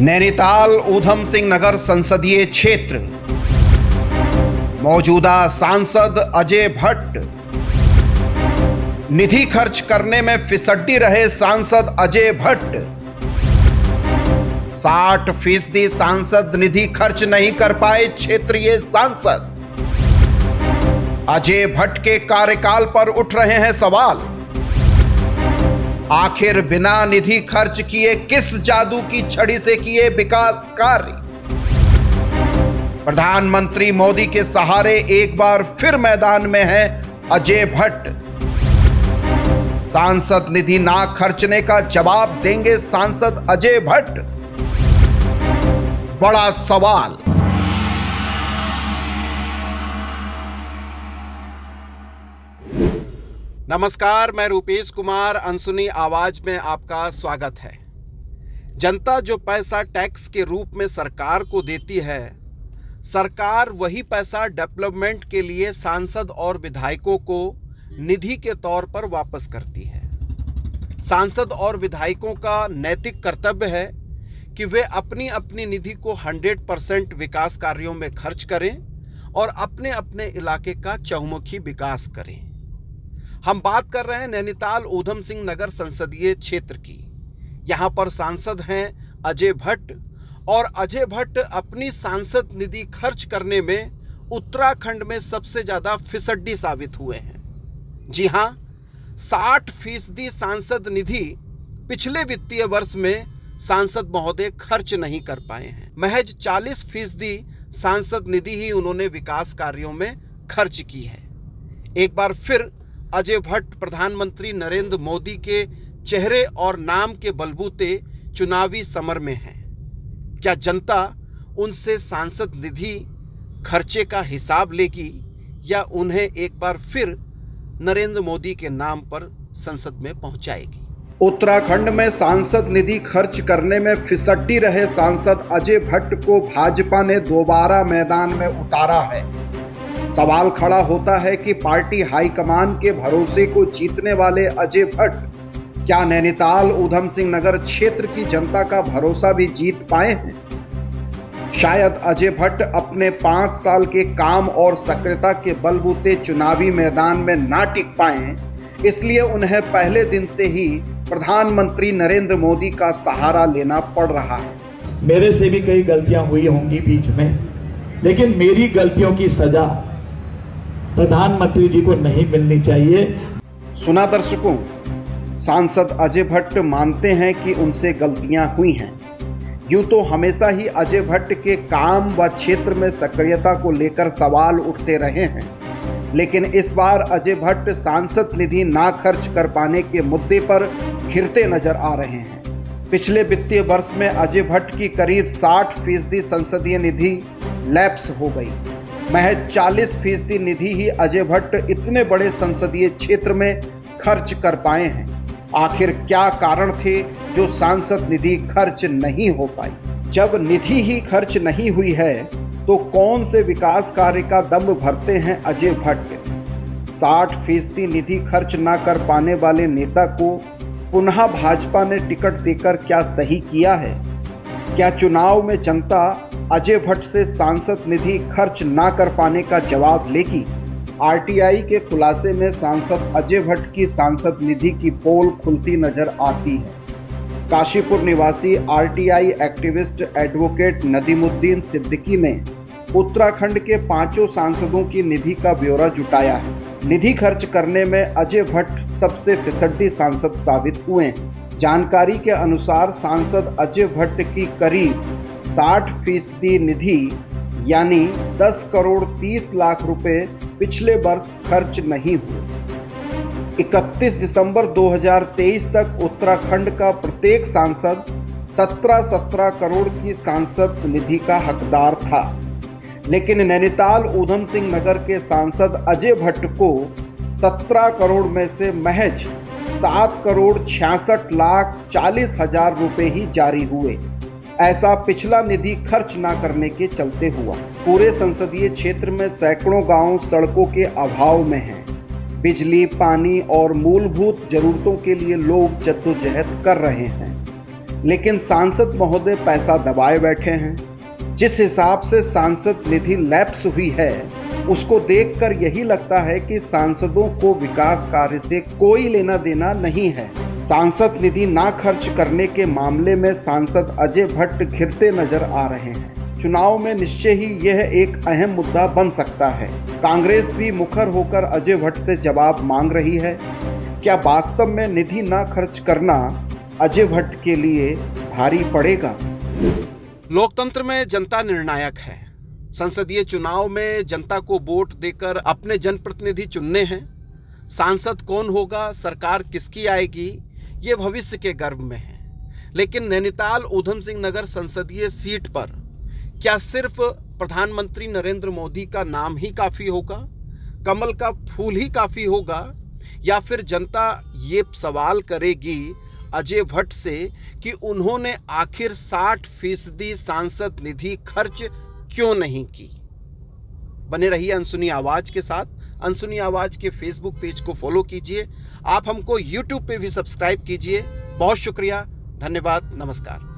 नैनीताल ऊधम सिंह नगर संसदीय क्षेत्र, मौजूदा सांसद अजय भट्ट। निधि खर्च करने में फिसड्डी रहे सांसद अजय भट्ट। 60% सांसद निधि खर्च नहीं कर पाए क्षेत्रीय सांसद। अजय भट्ट के कार्यकाल पर उठ रहे हैं सवाल। आखिर बिना निधि खर्च किए किस जादू की छड़ी से किए विकास कार्य? प्रधानमंत्री मोदी के सहारे एक बार फिर मैदान में है अजय भट्ट। सांसद निधि ना खर्चने का जवाब देंगे सांसद अजय भट्ट? बड़ा सवाल। नमस्कार, मैं रूपेश कुमार अनसुनी आवाज में आपका स्वागत है। जनता जो पैसा टैक्स के रूप में सरकार को देती है, सरकार वही पैसा डेवलपमेंट के लिए सांसद और विधायकों को निधि के तौर पर वापस करती है। सांसद और विधायकों का नैतिक कर्तव्य है कि वे अपनी अपनी निधि को 100% विकास कार्यों में खर्च करें और अपने अपने इलाके का चहुमुखी विकास करें। हम बात कर रहे हैं नैनीताल ऊधम सिंह नगर संसदीय क्षेत्र की। यहाँ पर सांसद हैं अजय भट्ट, और अजय भट्ट अपनी सांसद निधि खर्च करने में उत्तराखंड में सबसे ज़्यादा फिसड्डी साबित हुए हैं। जी हाँ, 60% सांसद निधि पिछले वित्तीय वर्ष में सांसद महोदय खर्च नहीं कर पाए हैं। महज 40% सांसद निधि ही उन्होंने विकास कार्यों में खर्च की है। एक बार फिर अजय भट्ट प्रधानमंत्री नरेंद्र मोदी के चेहरे और नाम के बलबूते चुनावी समर में हैं। क्या जनता उनसे सांसद निधि खर्चे का हिसाब लेगी या उन्हें एक बार फिर नरेंद्र मोदी के नाम पर संसद में पहुंचाएगी? उत्तराखंड में सांसद निधि खर्च करने में फिसड्डी रहे सांसद अजय भट्ट को भाजपा ने दोबारा मैदान में उतारा है। सवाल खड़ा होता है कि पार्टी हाईकमान के भरोसे को जीतने वाले अजय भट्ट क्या नैनीताल ऊधम सिंह नगर क्षेत्र की जनता का भरोसा भी जीत पाए हैं? शायद अजय भट्ट अपने 5 साल के काम और सक्रियता के बलबूते चुनावी मैदान में ना टिक पाए, इसलिए उन्हें पहले दिन से ही प्रधानमंत्री नरेंद्र मोदी का सहारा लेना पड़ रहा है। मेरे से भी कई गलतियां हुई होंगी बीच में, लेकिन मेरी गलतियों की सजा प्रधानमंत्री जी को नहीं मिलनी चाहिए। सुना दर्शकों, सांसद अजय भट्ट मानते हैं कि उनसे गलतियां हुई हैं। यूं तो हमेशा ही अजय भट्ट के काम व क्षेत्र में सक्रियता को लेकर सवाल उठते रहे हैं, लेकिन इस बार अजय भट्ट सांसद निधि ना खर्च कर पाने के मुद्दे पर घिरते नजर आ रहे हैं। पिछले वित्तीय वर्ष में अजय भट्ट की करीब 60% संसदीय निधि लैप्स हो गई। महज 40% निधि ही अजय भट्ट इतने बड़े संसदीय क्षेत्र में खर्च कर पाए हैं। आखिर क्या कारण थे जो सांसद निधि खर्च नहीं हो पाई? जब निधि ही खर्च नहीं हुई है तो कौन से विकास कार्य का दम भरते हैं अजय भट्ट? 60% निधि खर्च ना कर पाने वाले नेता को पुनः भाजपा ने टिकट देकर क्या सही किया है? क्या चुनाव में जनता अजय भट्ट से सांसद निधि खर्च ना कर पाने का जवाब लेगी? आरटीआई के खुलासे में सांसद अजय भट्ट की सांसद निधि की पोल खुलती नजर आती है। काशीपुर निवासी RTI activist advocate Nadimuddin Siddiqui ने उत्तराखंड के 5 सांसदों की निधि का ब्यौरा जुटाया है। निधि खर्च करने में अजय भट्ट सबसे फिसड्डी सांसद साबित हुए हैं। जानकारी के अनुसार सांसद अजय भट्ट की करीब 60% निधि यानी 10 करोड़ 30 लाख रुपए पिछले वर्ष खर्च नहीं हुए। 31 दिसंबर 2023 तक उत्तराखंड का प्रत्येक सांसद 17 करोड़ की सांसद निधि का हकदार था, लेकिन नैनीताल ऊधम सिंह नगर के सांसद अजय भट्ट को 17 करोड़ में से महज 7 करोड़ 66 लाख 40 हजार रुपए ही जारी हुए। ऐसा पिछला निधि खर्च न करने के चलते हुआ। पूरे संसदीय क्षेत्र में सैकड़ों गांव सड़कों के अभाव में हैं। बिजली, पानी और मूलभूत जरूरतों के लिए लोग जद्दोजहद कर रहे हैं। लेकिन सांसद महोदय पैसा दबाए बैठे हैं। जिस हिसाब से सांसद निधि लैप्स हुई है उसको देखकर यही लगता है कि सांसदों को विकास कार्य से कोई लेना देना नहीं है। सांसद निधि ना खर्च करने के मामले में सांसद अजय भट्ट घिरते नजर आ रहे हैं। चुनाव में निश्चय ही यह एक अहम मुद्दा बन सकता है। कांग्रेस भी मुखर होकर अजय भट्ट से जवाब मांग रही है। क्या वास्तव में निधि ना खर्च करना अजय भट्ट के लिए भारी पड़ेगा? लोकतंत्र में जनता निर्णायक है। संसदीय चुनाव में जनता को वोट देकर अपने जनप्रतिनिधि चुनने हैं। सांसद कौन होगा, सरकार किसकी आएगी, ये भविष्य के गर्भ में है। लेकिन नैनीताल ऊधम सिंह नगर संसदीय सीट पर क्या सिर्फ प्रधानमंत्री नरेंद्र मोदी का नाम ही काफ़ी होगा, कमल का फूल ही काफ़ी होगा, या फिर जनता ये सवाल करेगी अजय भट्ट से कि उन्होंने आखिर 60% सांसद निधि खर्च क्यों नहीं की? बने रहिए अनसुनी आवाज़ के साथ। अनसुनी आवाज़ के फेसबुक पेज को फॉलो कीजिए। आप हमको यूट्यूब पे भी सब्सक्राइब कीजिए। बहुत शुक्रिया, धन्यवाद, नमस्कार।